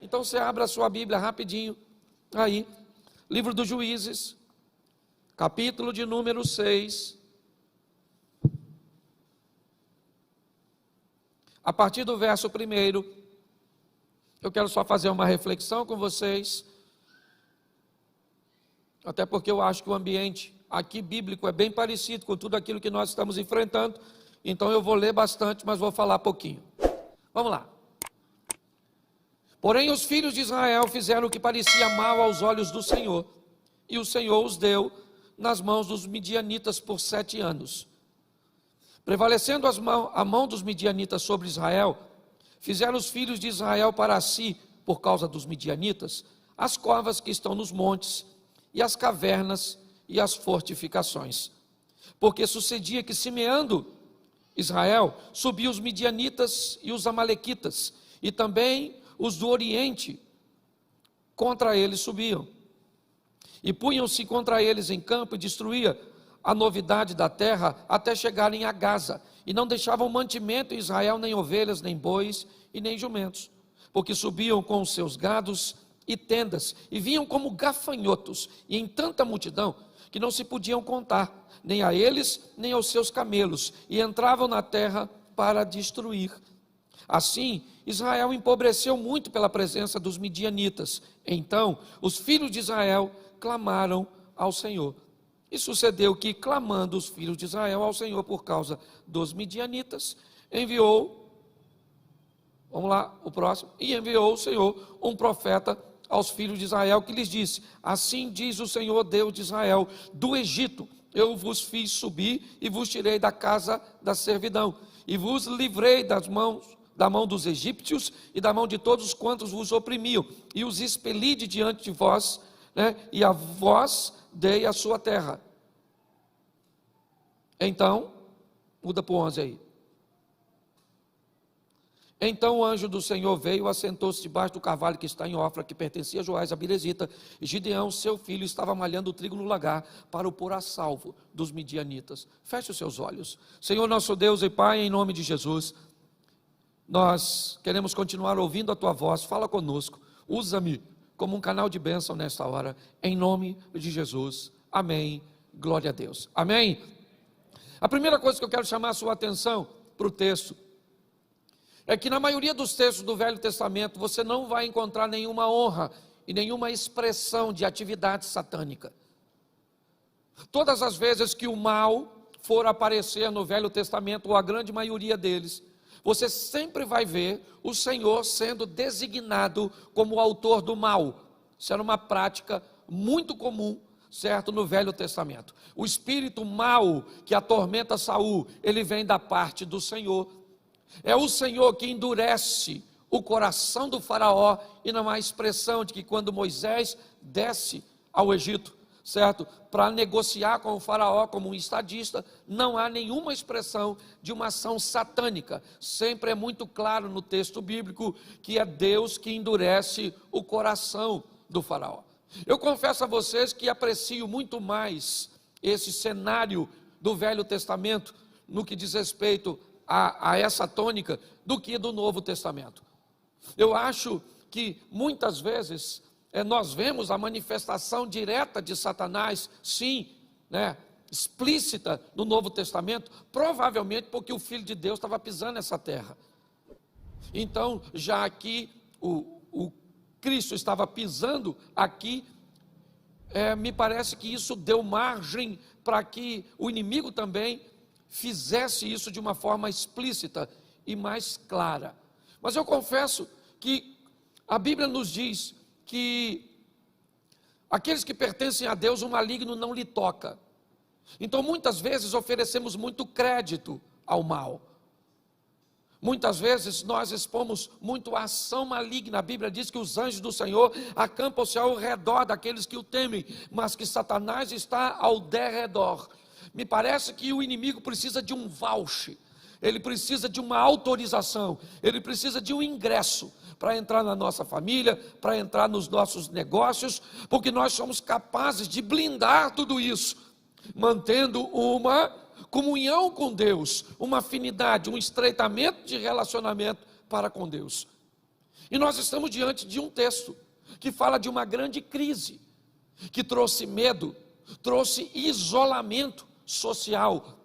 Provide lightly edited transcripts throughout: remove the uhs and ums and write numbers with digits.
Então você abre a sua Bíblia rapidinho, aí, livro dos Juízes, capítulo de número 6, a partir do verso 1, eu quero só fazer uma reflexão com vocês, até porque eu acho que o ambiente aqui bíblico é bem parecido com tudo aquilo que nós estamos enfrentando, então eu vou ler bastante, mas vou falar pouquinho. Vamos lá. Porém os filhos de Israel fizeram o que parecia mal aos olhos do Senhor, e o Senhor os deu nas mãos dos midianitas por 7 anos. Prevalecendo a mão dos midianitas sobre Israel, fizeram os filhos de Israel para si, por causa dos midianitas, as covas que estão nos montes, e as cavernas e as fortificações. Porque sucedia que, semeando Israel, subiam os midianitas e os amalequitas, e também os do Oriente contra eles subiam. E punham-se contra eles em campo e destruía a novidade da terra até chegarem a Gaza, e não deixavam mantimento em Israel, nem ovelhas, nem bois e nem jumentos, porque subiam com os seus gados e tendas, e vinham como gafanhotos, e em tanta multidão, que não se podiam contar, nem a eles, nem aos seus camelos, e entravam na terra para destruir. Assim, Israel empobreceu muito pela presença dos midianitas. Então, os filhos de Israel clamaram ao Senhor. E sucedeu que, clamando os filhos de Israel ao Senhor por causa dos midianitas, enviou, vamos lá, o próximo, e enviou o Senhor um profeta aos filhos de Israel, que lhes disse: assim diz o Senhor Deus de Israel, do Egito eu vos fiz subir e vos tirei da casa da servidão, e vos livrei da mão dos egípcios e da mão de todos quantos vos oprimiam, e os expeli de diante de vós, e a vós dei a sua terra. Então, muda para o 11 aí. Então o anjo do Senhor veio, assentou-se debaixo do carvalho que está em Ofra, que pertencia a Joás, a Birezita, e Gideão, seu filho, estava malhando o trigo no lagar, para o pôr a salvo dos midianitas. Feche os seus olhos. Senhor nosso Deus e Pai, em nome de Jesus, nós queremos continuar ouvindo a Tua voz. Fala conosco, usa-me como um canal de bênção nesta hora, em nome de Jesus, amém, glória a Deus, amém. A primeira coisa que eu quero chamar a sua atenção para o texto, é que na maioria dos textos do Velho Testamento, você não vai encontrar nenhuma honra e nenhuma expressão de atividade satânica. Todas as vezes que o mal for aparecer no Velho Testamento, ou a grande maioria deles, você sempre vai ver o Senhor sendo designado como o autor do mal. Isso era uma prática muito comum, certo, no Velho Testamento. O espírito mau que atormenta Saul, ele vem da parte do Senhor. É o Senhor que endurece o coração do faraó, e não há expressão de que quando Moisés desce ao Egito, certo, para negociar com o faraó como um estadista, não há nenhuma expressão de uma ação satânica. Sempre é muito claro no texto bíblico que é Deus que endurece o coração do faraó. Eu confesso a vocês que aprecio muito mais esse cenário do Velho Testamento no que diz respeito a essa tônica do que do Novo Testamento. Eu acho que muitas vezes nós vemos a manifestação direta de Satanás, sim, explícita no Novo Testamento, provavelmente porque o Filho de Deus estava pisando nessa terra. Então, já aqui o Cristo estava pisando aqui, me parece que isso deu margem para que o inimigo também fizesse isso de uma forma explícita e mais clara. Mas eu confesso que a Bíblia nos diz que aqueles que pertencem a Deus, o maligno não lhe toca. Então muitas vezes oferecemos muito crédito ao mal. Muitas vezes nós expomos muito a ação maligna. A Bíblia diz que os anjos do Senhor acampam-se ao redor daqueles que o temem, mas que Satanás está ao derredor. Me parece que o inimigo precisa de um voucher, ele precisa de uma autorização, ele precisa de um ingresso para entrar na nossa família, para entrar nos nossos negócios, porque nós somos capazes de blindar tudo isso, mantendo uma comunhão com Deus, uma afinidade, um estreitamento de relacionamento para com Deus. E nós estamos diante de um texto que fala de uma grande crise, que trouxe medo, trouxe isolamento social.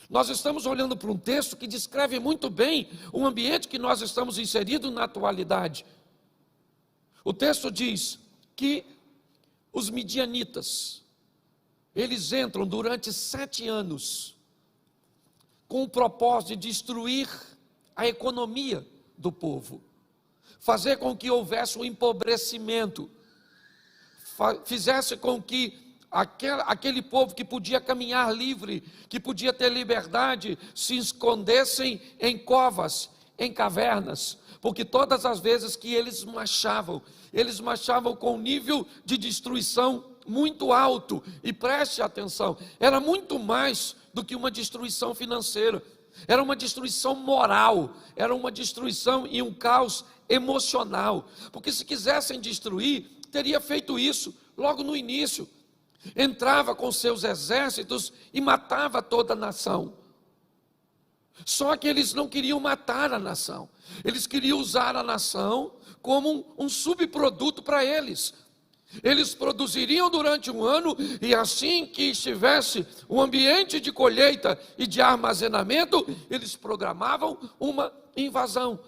Nós estamos olhando para um texto que descreve muito bem o ambiente que nós estamos inseridos na atualidade. O texto diz que os midianitas, eles entram durante 7 anos com o propósito de destruir a economia do povo, fazer com que houvesse um empobrecimento, fizesse com que aquele povo que podia caminhar livre, que podia ter liberdade, se escondessem em covas, em cavernas, porque todas as vezes que eles marchavam com um nível de destruição muito alto, e preste atenção, era muito mais do que uma destruição financeira, era uma destruição moral, era uma destruição e um caos emocional, porque se quisessem destruir, teria feito isso logo no início, entrava com seus exércitos e matava toda a nação. Só que eles não queriam matar a nação, eles queriam usar a nação como um subproduto para eles. Eles produziriam durante um ano, e assim que estivesse um ambiente de colheita e de armazenamento, eles programavam uma invasão,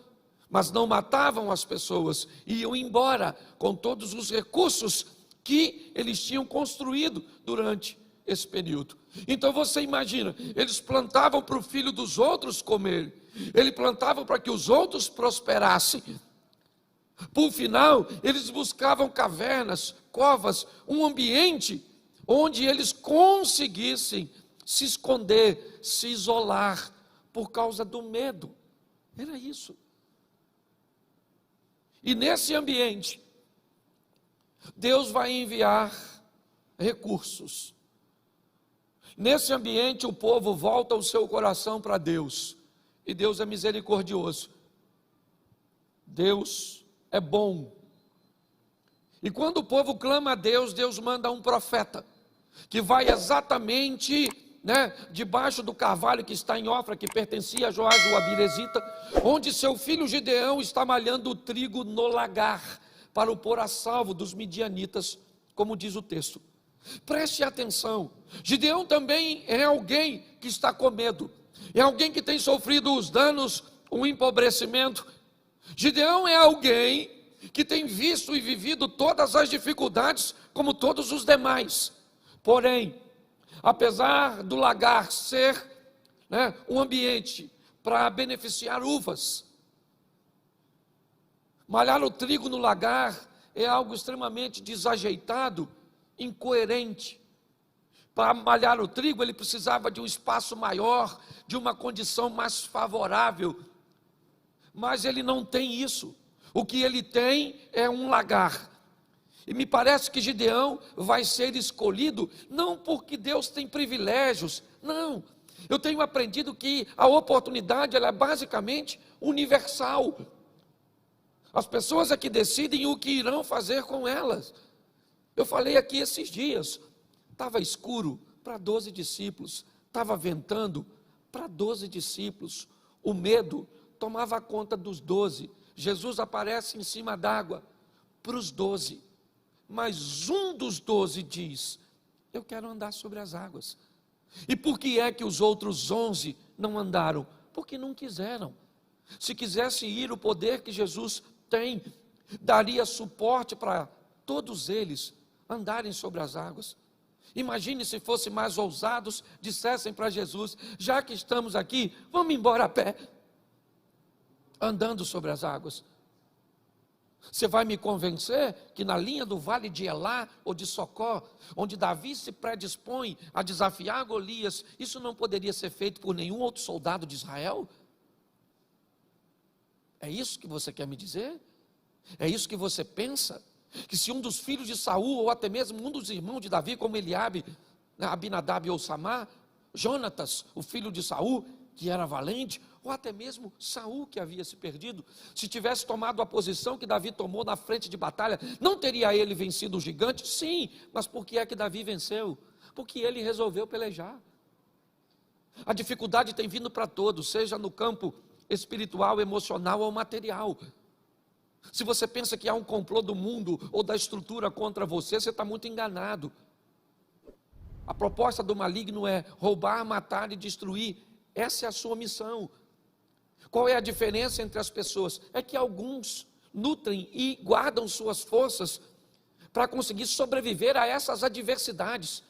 mas não matavam as pessoas, iam embora com todos os recursos que eles tinham construído durante esse período. Então você imagina, eles plantavam para o filho dos outros comer, eles plantavam para que os outros prosperassem. Por final, eles buscavam cavernas, covas, um ambiente onde eles conseguissem se esconder, se isolar, por causa do medo. Era isso. E nesse ambiente, Deus vai enviar recursos. Nesse ambiente, o povo volta o seu coração para Deus. E Deus é misericordioso. Deus é bom. E quando o povo clama a Deus, Deus manda um profeta, que vai exatamente, debaixo do carvalho que está em Ofra, que pertencia a Joás o Abiezrita, onde seu filho Gideão está malhando o trigo no lagar, para o pôr a salvo dos midianitas, como diz o texto. Preste atenção, Gideão também é alguém que está com medo, é alguém que tem sofrido os danos, o empobrecimento. Gideão é alguém que tem visto e vivido todas as dificuldades, como todos os demais. Porém, apesar do lagar ser um ambiente para beneficiar uvas, malhar o trigo no lagar é algo extremamente desajeitado, incoerente. Para malhar o trigo, ele precisava de um espaço maior, de uma condição mais favorável. Mas ele não tem isso. O que ele tem é um lagar. E me parece que Gideão vai ser escolhido, não porque Deus tem privilégios, não. Eu tenho aprendido que a oportunidade ela é basicamente universal. As pessoas é que decidem o que irão fazer com elas. Eu falei aqui esses dias, estava escuro para 12 discípulos, estava ventando para 12 discípulos, o medo tomava conta dos 12, Jesus aparece em cima d'água para os 12, mas um dos 12 diz, eu quero andar sobre as águas. E por que é que os outros 11 não andaram? Porque não quiseram. Se quisesse ir, o poder que Jesus tem, daria suporte para todos eles andarem sobre as águas. Imagine se fossem mais ousados, dissessem para Jesus, já que estamos aqui, vamos embora a pé, andando sobre as águas. Você vai me convencer que na linha do vale de Elá ou de Socó, onde Davi se predispõe a desafiar Golias, isso não poderia ser feito por nenhum outro soldado de Israel? É isso que você quer me dizer? É isso que você pensa? Que se um dos filhos de Saul, ou até mesmo um dos irmãos de Davi, como Eliabe, Abinadab ou Samar, Jonatas, o filho de Saul, que era valente, ou até mesmo Saul, que havia se perdido, se tivesse tomado a posição que Davi tomou na frente de batalha, não teria ele vencido o gigante? Sim, mas por que é que Davi venceu? Porque ele resolveu pelejar. A dificuldade tem vindo para todos, seja no campo espiritual, emocional ou material. Se você pensa que há um complô do mundo ou da estrutura contra você, você está muito enganado. A proposta do maligno é roubar, matar e destruir. Essa é a sua missão. Qual é a diferença entre as pessoas? É que alguns nutrem e guardam suas forças para conseguir sobreviver a essas adversidades.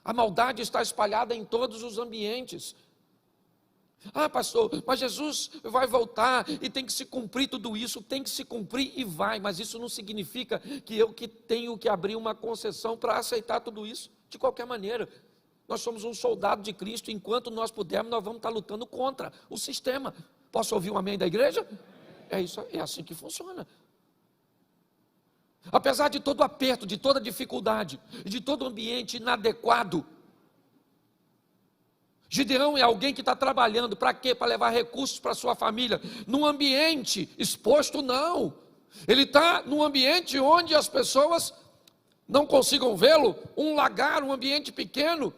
A maldade está espalhada em todos os ambientes. Ah, pastor, mas Jesus vai voltar e tem que se cumprir tudo isso, tem que se cumprir e vai, mas isso não significa que eu que tenho que abrir uma concessão para aceitar tudo isso, de qualquer maneira. Nós somos um soldado de Cristo, enquanto nós pudermos, nós vamos estar lutando contra o sistema. Posso ouvir um amém da igreja? É isso, é assim que funciona. Apesar de todo aperto, de toda dificuldade, de todo ambiente inadequado, Gideão é alguém que está trabalhando, para quê? Para levar recursos para sua família, num ambiente exposto, não. Ele está num ambiente onde as pessoas não consigam vê-lo, um lagar, um ambiente pequeno,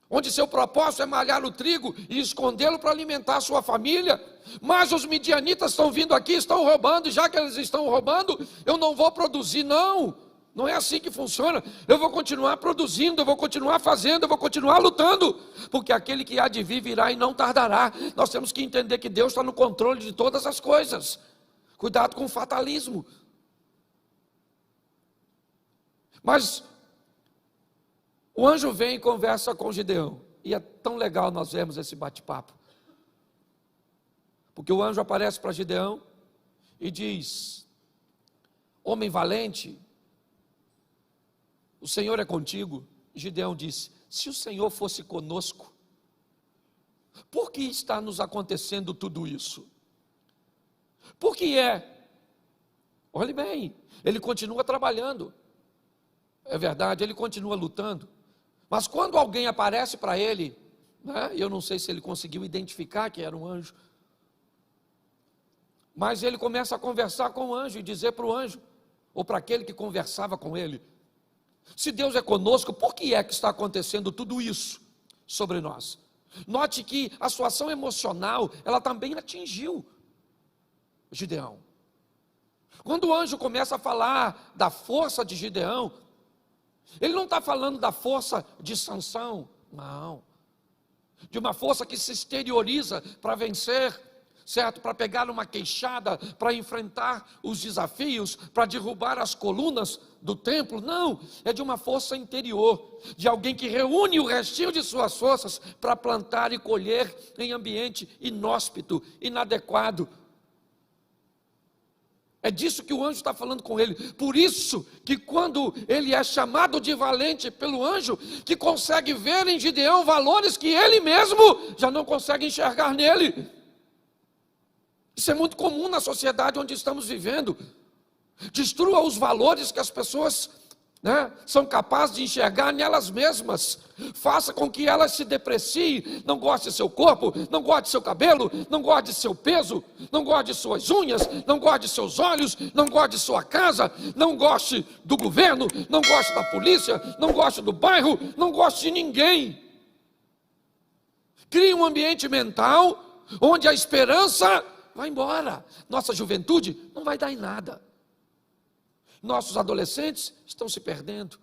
onde seu propósito é malhar o trigo e escondê-lo para alimentar a sua família. Mas os midianitas estão vindo aqui, estão roubando, e já que eles estão roubando, eu não vou produzir, não. Não é assim que funciona. Eu vou continuar produzindo, eu vou continuar fazendo, eu vou continuar lutando, porque aquele que há de vir virá e não tardará. Nós temos que entender que Deus está no controle de todas as coisas. Cuidado com o fatalismo. Mas o anjo vem e conversa com Gideão, e é tão legal nós vermos esse bate-papo, porque o anjo aparece para Gideão e diz: homem valente, o Senhor é contigo. Gideão disse: se o Senhor fosse conosco, por que está nos acontecendo tudo isso? Por que é? Olhe bem, ele continua trabalhando, é verdade, ele continua lutando, mas quando alguém aparece para ele, né, eu não sei se ele conseguiu identificar que era um anjo, mas ele começa a conversar com o anjo e dizer para o anjo, ou para aquele que conversava com ele: se Deus é conosco, por que é que está acontecendo tudo isso sobre nós? Note que a situação emocional, ela também atingiu Gideão. Quando o anjo começa a falar da força de Gideão, ele não está falando da força de Sansão, não. De uma força que se exterioriza para vencer, certo? Para pegar uma queixada, para enfrentar os desafios, para derrubar as colunas do templo. Não, é de uma força interior, de alguém que reúne o restinho de suas forças para plantar e colher em ambiente inóspito, inadequado. É disso que o anjo está falando com ele. Por isso que quando ele é chamado de valente pelo anjo, que consegue ver em Gideão valores que ele mesmo já não consegue enxergar nele. Isso é muito comum na sociedade onde estamos vivendo. Destrua os valores que as pessoas, né, são capazes de enxergar nelas mesmas. Faça com que elas se depreciem. Não goste de seu corpo, não goste de seu cabelo, não goste de seu peso, não goste de suas unhas, não goste de seus olhos, não goste de sua casa, não goste do governo, não goste da polícia, não goste do bairro, não goste de ninguém. Crie um ambiente mental onde a esperança vai embora. Nossa juventude não vai dar em nada. Nossos adolescentes estão se perdendo.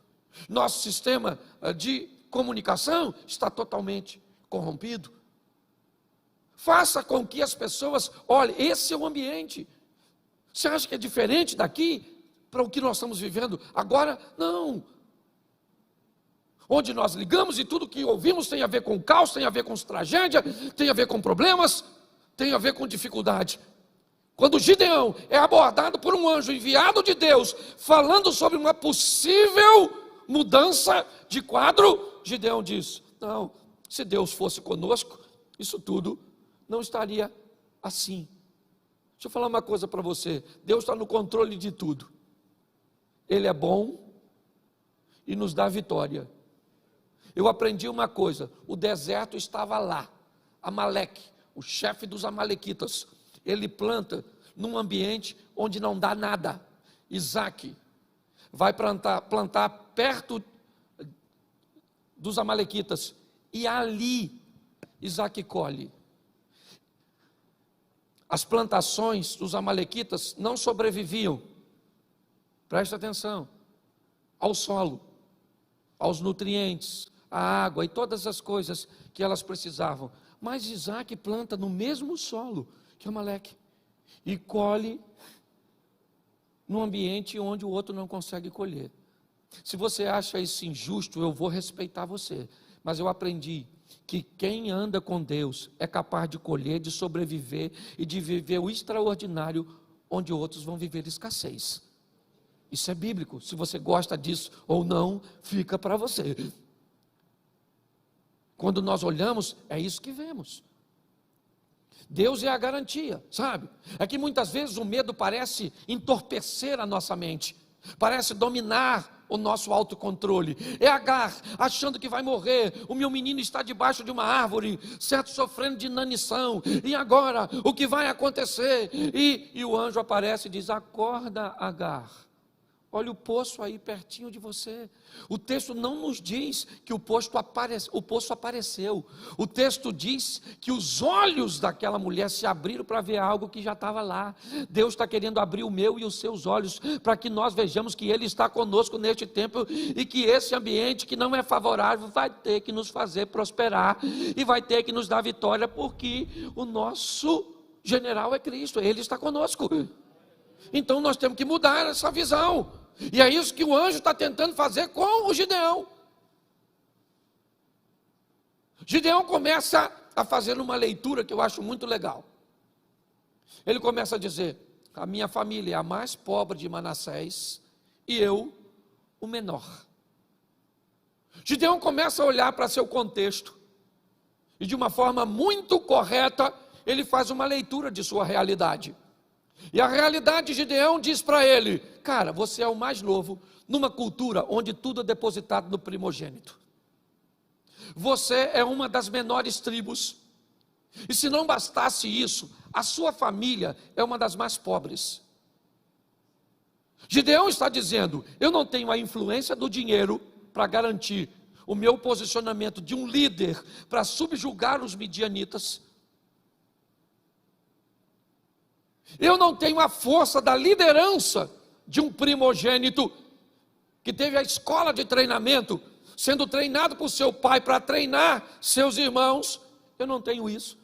Nosso sistema de comunicação está totalmente corrompido. Faça com que as pessoas olhem, esse é o ambiente. Você acha que é diferente daqui para o que nós estamos vivendo agora? Não. Onde nós ligamos e tudo que ouvimos tem a ver com caos, tem a ver com tragédia, tem a ver com problemas, tem a ver com dificuldade. Quando Gideão é abordado por um anjo enviado de Deus, falando sobre uma possível mudança de quadro, Gideão diz: não, se Deus fosse conosco, isso tudo não estaria assim. Deixa eu falar uma coisa para você: Deus está no controle de tudo. Ele é bom e nos dá vitória. Eu aprendi uma coisa: o deserto estava lá. Amaleque, o chefe dos amalequitas, ele planta num ambiente onde não dá nada. Isaac vai plantar perto dos amalequitas, e ali Isaac colhe. As plantações dos amalequitas não sobreviviam, presta atenção, ao solo, aos nutrientes, à água e todas as coisas que elas precisavam. Mas Isaac planta no mesmo solo que Amaleque e colhe num ambiente onde o outro não consegue colher. Se você acha isso injusto, eu vou respeitar você, mas eu aprendi que quem anda com Deus é capaz de colher, de sobreviver e de viver o extraordinário onde outros vão viver escassez. Isso é bíblico. Se você gosta disso ou não, fica para você. Quando nós olhamos, é isso que vemos. Deus é a garantia, sabe? É que muitas vezes o medo parece entorpecer a nossa mente, parece dominar o nosso autocontrole. É Agar achando que vai morrer, o meu menino está debaixo de uma árvore, certo, sofrendo de inanição, e agora, o que vai acontecer? E o anjo aparece e diz: acorda, Agar, olha o poço aí pertinho de você. O texto não nos diz que o poço apareceu. O texto diz que os olhos daquela mulher se abriram para ver algo que já estava lá. Deus está querendo abrir o meu e os seus olhos para que nós vejamos que Ele está conosco neste tempo e que esse ambiente que não é favorável vai ter que nos fazer prosperar e vai ter que nos dar vitória, porque o nosso general é Cristo, Ele está conosco. Então nós temos que mudar essa visão. E é isso que o anjo está tentando fazer com o Gideão. Gideão começa a fazer uma leitura que eu acho muito legal. Ele começa a dizer: a minha família é a mais pobre de Manassés e eu o menor. Gideão começa a olhar para seu contexto e de uma forma muito correta ele faz uma leitura de sua realidade. E a realidade de Gideão diz para ele: cara, você é o mais novo numa cultura onde tudo é depositado no primogênito. Você é uma das menores tribos. E se não bastasse isso, a sua família é uma das mais pobres. Gideão está dizendo: eu não tenho a influência do dinheiro para garantir o meu posicionamento de um líder para subjugar os midianitas. Eu não tenho a força da liderança de um primogênito que teve a escola de treinamento, sendo treinado por seu pai para treinar seus irmãos. Eu não tenho isso.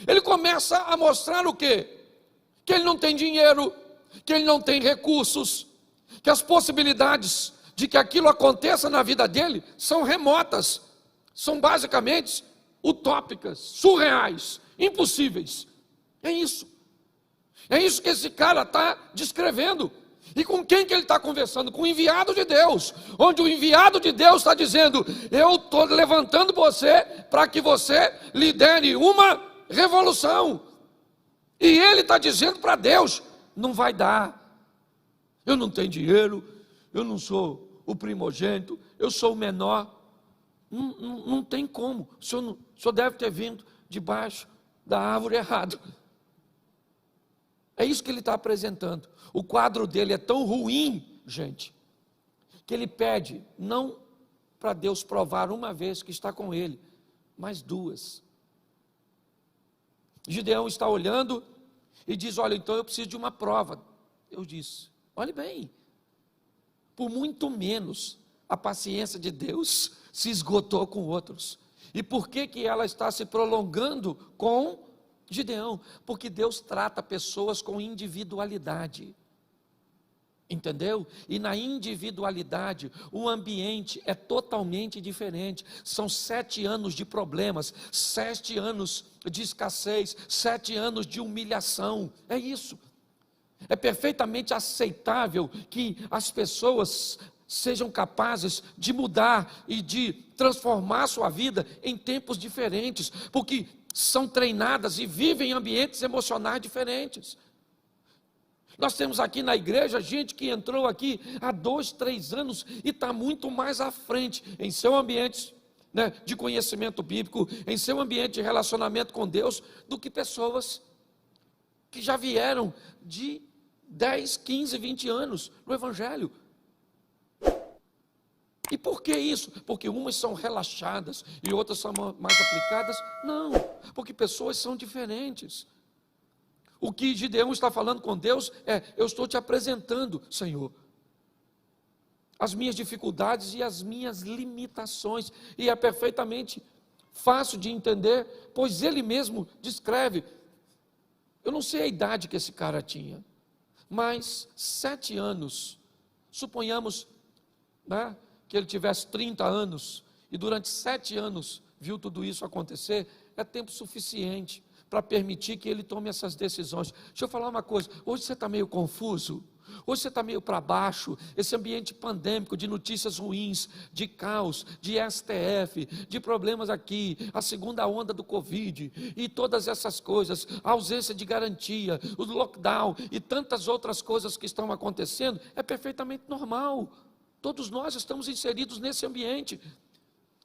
Ele começa a mostrar o quê? Que ele não tem dinheiro, que ele não tem recursos, que as possibilidades de que aquilo aconteça na vida dele são remotas, são basicamente utópicas, surreais, impossíveis. É isso. É isso que esse cara está descrevendo. E com quem que ele está conversando? Com o enviado de Deus, onde o enviado de Deus está dizendo: eu estou levantando você para que você lidere uma revolução. E ele está dizendo para Deus: não vai dar, eu não tenho dinheiro, eu não sou o primogênito, eu sou o menor, não tem como, o senhor deve ter vindo debaixo da árvore errado. É isso que ele está apresentando. O quadro dele é tão ruim, gente, que ele pede não para Deus provar uma vez que está com ele, mas duas. Gideão está olhando e diz: olha, então eu preciso de uma prova. Eu disse: olhe bem, por muito menos a paciência de Deus se esgotou com outros. E por que ela está se prolongando com Gideão? Porque Deus trata pessoas com individualidade. Entendeu? E na individualidade, o ambiente é totalmente diferente. São 7 anos de problemas, 7 anos de escassez, 7 anos de humilhação. É isso. É perfeitamente aceitável que as pessoas sejam capazes de mudar e de transformar sua vida em tempos diferentes, porque são treinadas e vivem em ambientes emocionais diferentes. Nós temos aqui na igreja gente que entrou aqui há 2, 3 anos e está muito mais à frente em seu ambiente, né, de conhecimento bíblico, em seu ambiente de relacionamento com Deus, do que pessoas que já vieram de 10, 15, 20 anos no Evangelho. E por que isso? Porque umas são relaxadas e outras são mais aplicadas? Não, porque pessoas são diferentes. O que Gideão está falando com Deus é: eu estou te apresentando, Senhor, as minhas dificuldades e as minhas limitações, e é perfeitamente fácil de entender, pois ele mesmo descreve. Eu não sei a idade que esse cara tinha, mas 7 anos, suponhamos, né, que ele tivesse 30 anos, e durante 7 anos viu tudo isso acontecer, é tempo suficiente para permitir que ele tome essas decisões. Deixa eu falar uma coisa: hoje você está meio confuso, hoje você está meio para baixo, esse ambiente pandêmico de notícias ruins, de caos, de STF, de problemas aqui, a segunda onda do Covid, e todas essas coisas, a ausência de garantia, o lockdown e tantas outras coisas que estão acontecendo, é perfeitamente normal. Todos nós estamos inseridos nesse ambiente.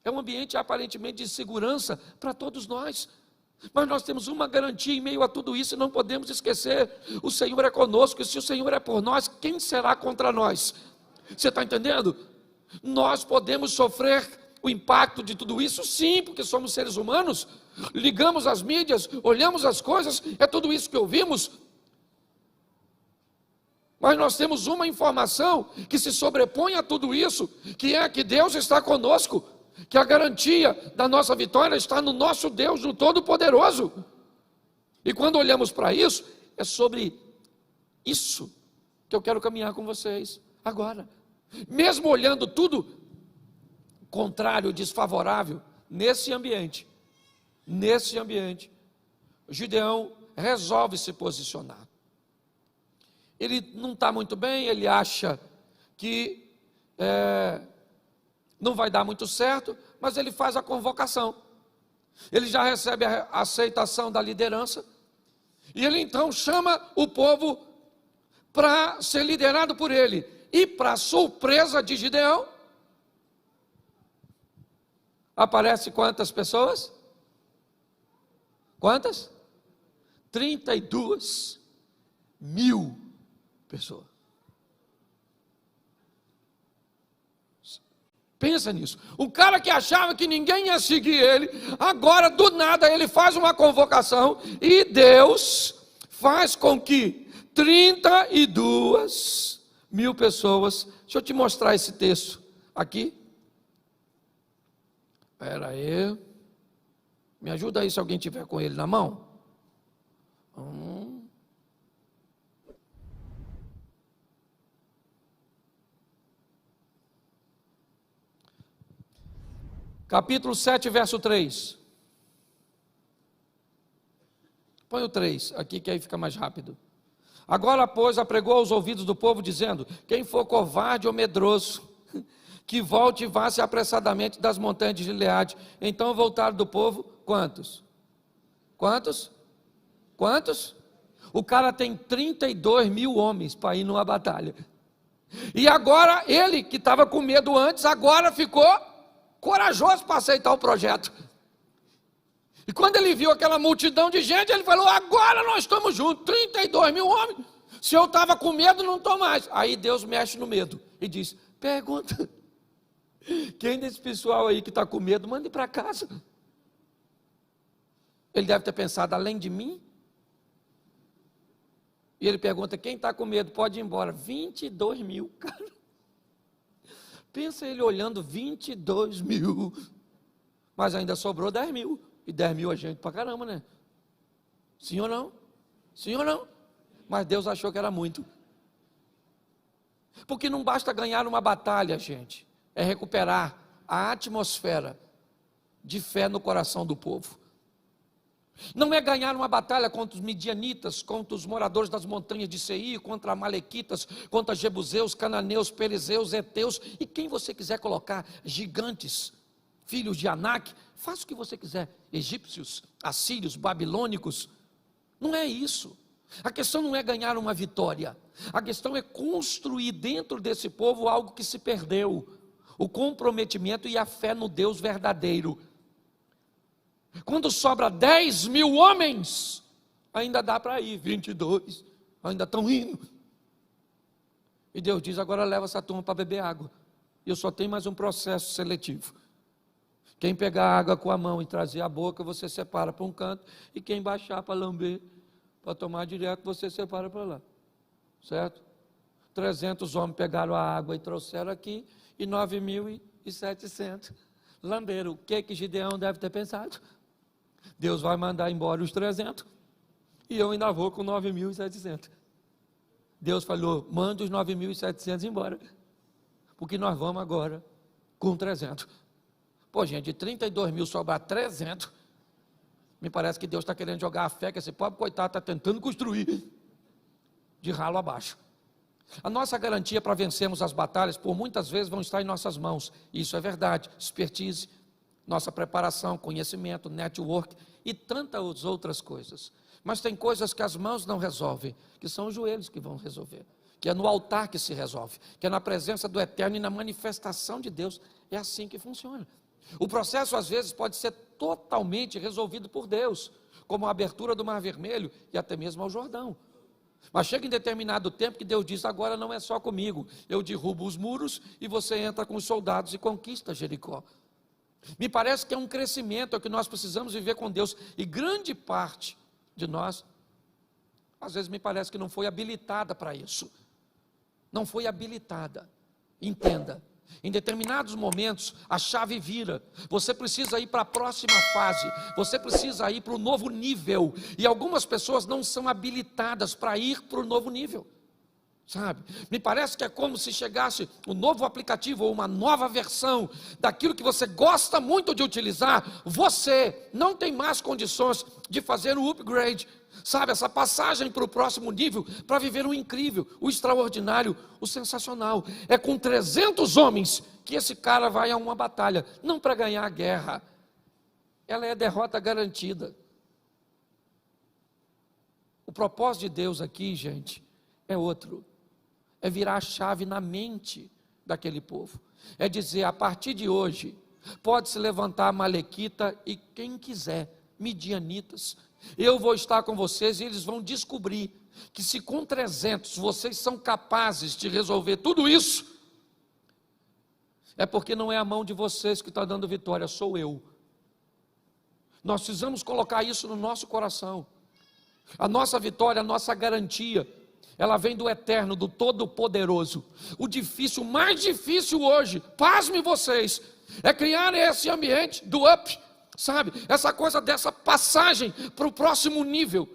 É um ambiente aparentemente de segurança para todos nós. Mas nós temos uma garantia em meio a tudo isso e não podemos esquecer: o Senhor é conosco, e se o Senhor é por nós, quem será contra nós? Você está entendendo? Nós podemos sofrer o impacto de tudo isso, sim, porque somos seres humanos, ligamos as mídias, olhamos as coisas, é tudo isso que ouvimos. Mas nós temos uma informação que se sobrepõe a tudo isso, que é que Deus está conosco, que a garantia da nossa vitória está no nosso Deus, no Todo-Poderoso. E quando olhamos para isso, é sobre isso que eu quero caminhar com vocês agora. Mesmo olhando tudo contrário, desfavorável, nesse ambiente, Gideão resolve se posicionar. Ele não está muito bem, ele acha que não vai dar muito certo, mas ele faz a convocação. Ele já recebe a aceitação da liderança, e ele então chama o povo para ser liderado por ele. E para surpresa de Gideão, aparece quantas pessoas? Quantas? 32.000 pessoas. Pensa nisso. Um cara que achava que ninguém ia seguir ele, agora do nada ele faz uma convocação, e Deus faz com que 32.000 pessoas. Deixa eu te mostrar esse texto aqui. Espera aí. Me ajuda aí se alguém tiver com ele na mão. Capítulo 7, verso 3. Põe o 3 aqui, que aí fica mais rápido. Agora, pois, apregou aos ouvidos do povo, dizendo: quem for covarde ou medroso, que volte e vá-se apressadamente das montanhas de Gileade. Então voltaram do povo, quantos? Quantos? Quantos? O cara tem 32.000 homens para ir numa batalha. E agora, ele que estava com medo antes, agora ficou corajoso para aceitar o projeto. E quando ele viu aquela multidão de gente, ele falou: agora nós estamos juntos, 32.000 homens. Se eu estava com medo, não estou mais. Aí Deus mexe no medo e diz: pergunta, quem desse pessoal aí que está com medo, mande para casa. Ele deve ter pensado: além de mim? E ele pergunta: quem está com medo pode ir embora. 22.000, cara. Pensa ele olhando 22.000, mas ainda sobrou 10.000, e 10.000 é gente pra caramba, né? Sim ou não? Sim ou não? Mas Deus achou que era muito. Porque não basta ganhar uma batalha, gente, é recuperar a atmosfera de fé no coração do povo. Não é ganhar uma batalha contra os midianitas, contra os moradores das montanhas de Seir, contra amalequitas, contra jebuseus, cananeus, perizeus, heteus, e quem você quiser colocar, gigantes, filhos de Anak, faça o que você quiser, egípcios, assírios, babilônicos. Não é isso. A questão não é ganhar uma vitória, a questão é construir dentro desse povo algo que se perdeu, o comprometimento e a fé no Deus verdadeiro. Quando sobra 10.000 homens, ainda dá para ir, 22, ainda estão indo. E Deus diz: agora leva essa turma para beber água. E eu só tenho mais um processo seletivo. Quem pegar água com a mão e trazer a boca, você separa para um canto, e quem baixar para lamber, para tomar direto, você separa para lá, certo? 300 homens pegaram a água e trouxeram aqui, e 9.700 lamberam. O que Gideão deve ter pensado? Deus vai mandar embora os 300, e eu ainda vou com 9.700. Deus falou, manda os 9.700 embora, porque nós vamos agora com 300. Pô, gente, de 32 mil sobrar 300, me parece que Deus está querendo jogar a fé, que esse pobre coitado está tentando construir de ralo abaixo. A nossa garantia para vencermos as batalhas, por muitas vezes, vão estar em nossas mãos. Isso é verdade. Expertise, nossa preparação, conhecimento, network e tantas outras coisas. Mas tem coisas que as mãos não resolvem, que são os joelhos que vão resolver, que é no altar que se resolve, que é na presença do Eterno e na manifestação de Deus. É assim que funciona. O processo, às vezes, pode ser totalmente resolvido por Deus, como a abertura do Mar Vermelho e até mesmo ao Jordão. Mas chega em determinado tempo que Deus diz, agora não é só comigo, eu derrubo os muros e você entra com os soldados e conquista Jericó. Me parece que é um crescimento, é o que nós precisamos viver com Deus, e grande parte de nós, às vezes me parece que não foi habilitada para isso, não foi habilitada. Entenda, em determinados momentos a chave vira, você precisa ir para a próxima fase, você precisa ir para o novo nível, e algumas pessoas não são habilitadas para ir para o novo nível, sabe? Me parece que é como se chegasse um novo aplicativo ou uma nova versão daquilo que você gosta muito de utilizar, você não tem mais condições de fazer o upgrade, sabe, essa passagem para o próximo nível, para viver o incrível, o extraordinário, o sensacional. É com 300 homens que esse cara vai a uma batalha, não para ganhar a guerra, ela é derrota garantida. O propósito de Deus aqui, gente, é outro, é virar a chave na mente daquele povo, é dizer, a partir de hoje, pode se levantar a Malequita e quem quiser, midianitas, eu vou estar com vocês e eles vão descobrir que se com 300 vocês são capazes de resolver tudo isso, é porque não é a mão de vocês que está dando vitória, sou eu. Nós precisamos colocar isso no nosso coração. A nossa vitória, a nossa garantia, ela vem do Eterno, do Todo-Poderoso. O difícil, mais difícil hoje, pasmem vocês, é criar esse ambiente do up, sabe, essa coisa dessa passagem para o próximo nível,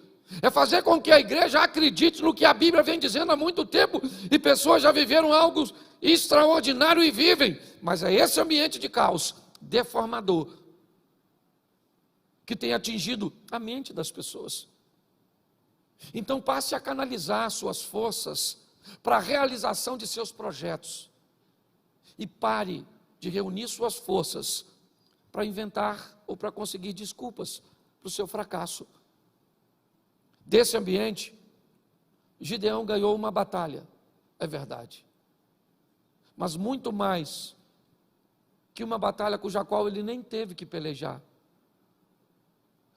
é fazer com que a igreja acredite no que a Bíblia vem dizendo há muito tempo, e pessoas já viveram algo extraordinário e vivem, mas é esse ambiente de caos, deformador, que tem atingido a mente das pessoas. Então passe a canalizar suas forças para a realização de seus projetos, e pare de reunir suas forças para inventar ou para conseguir desculpas para o seu fracasso. Desse ambiente, Gideão ganhou uma batalha, é verdade, mas muito mais que uma batalha cuja qual ele nem teve que pelejar,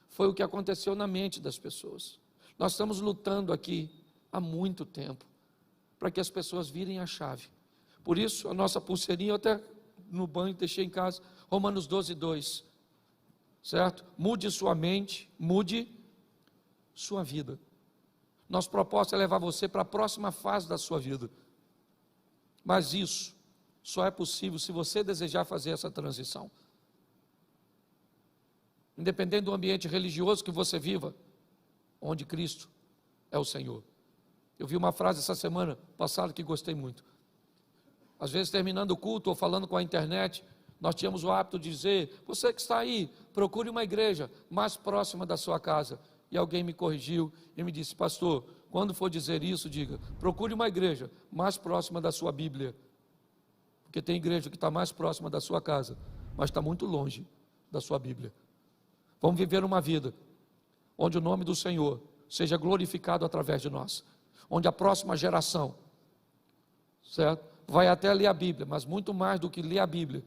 foi o que aconteceu na mente das pessoas. Nós estamos lutando aqui há muito tempo, para que as pessoas virem a chave. Por isso, a nossa pulseirinha, eu até no banho deixei em casa, Romanos 12:2, certo? Mude sua mente, mude sua vida. Nosso propósito é levar você para a próxima fase da sua vida, mas isso só é possível se você desejar fazer essa transição. Independente do ambiente religioso que você viva, onde Cristo é o Senhor. Eu vi uma frase essa semana passada que gostei muito. Às vezes, terminando o culto ou falando com a internet, nós tínhamos o hábito de dizer, você que está aí, procure uma igreja mais próxima da sua casa. E alguém me corrigiu e me disse, pastor, quando for dizer isso, diga, procure uma igreja mais próxima da sua Bíblia. Porque tem igreja que está mais próxima da sua casa, mas está muito longe da sua Bíblia. Vamos viver uma vida onde o nome do Senhor seja glorificado através de nós, onde a próxima geração, certo, vai até ler a Bíblia, mas muito mais do que ler a Bíblia,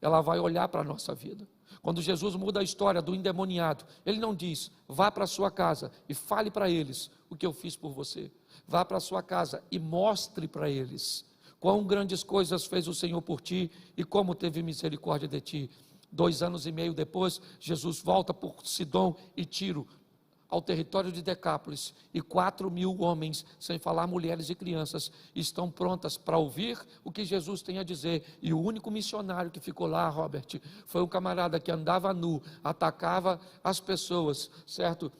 ela vai olhar para a nossa vida. Quando Jesus muda a história do endemoniado, ele não diz, vá para a sua casa e fale para eles o que eu fiz por você. Vá para a sua casa e mostre para eles quão grandes coisas fez o Senhor por ti e como teve misericórdia de ti. 2 anos e meio depois, Jesus volta por Sidom e Tiro, ao território de Decápolis, e 4.000 homens, sem falar mulheres e crianças, estão prontas para ouvir o que Jesus tem a dizer. E o único missionário que ficou lá, Robert, foi um camarada que andava nu, atacava as pessoas, certo?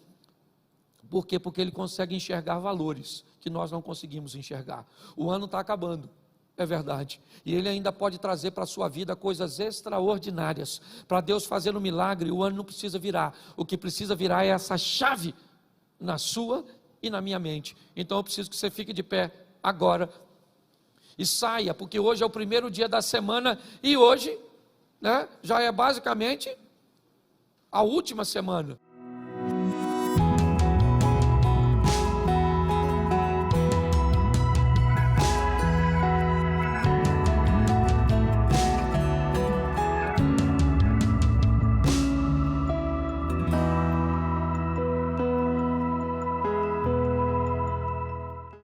Por quê? Porque ele consegue enxergar valores que nós não conseguimos enxergar. O ano está acabando. É verdade, e Ele ainda pode trazer para a sua vida coisas extraordinárias. Para Deus fazer um milagre, o ano não precisa virar. O que precisa virar é essa chave na sua e na minha mente. Então eu preciso que você fique de pé agora e saia, porque hoje é o primeiro dia da semana e hoje, já é basicamente a última semana.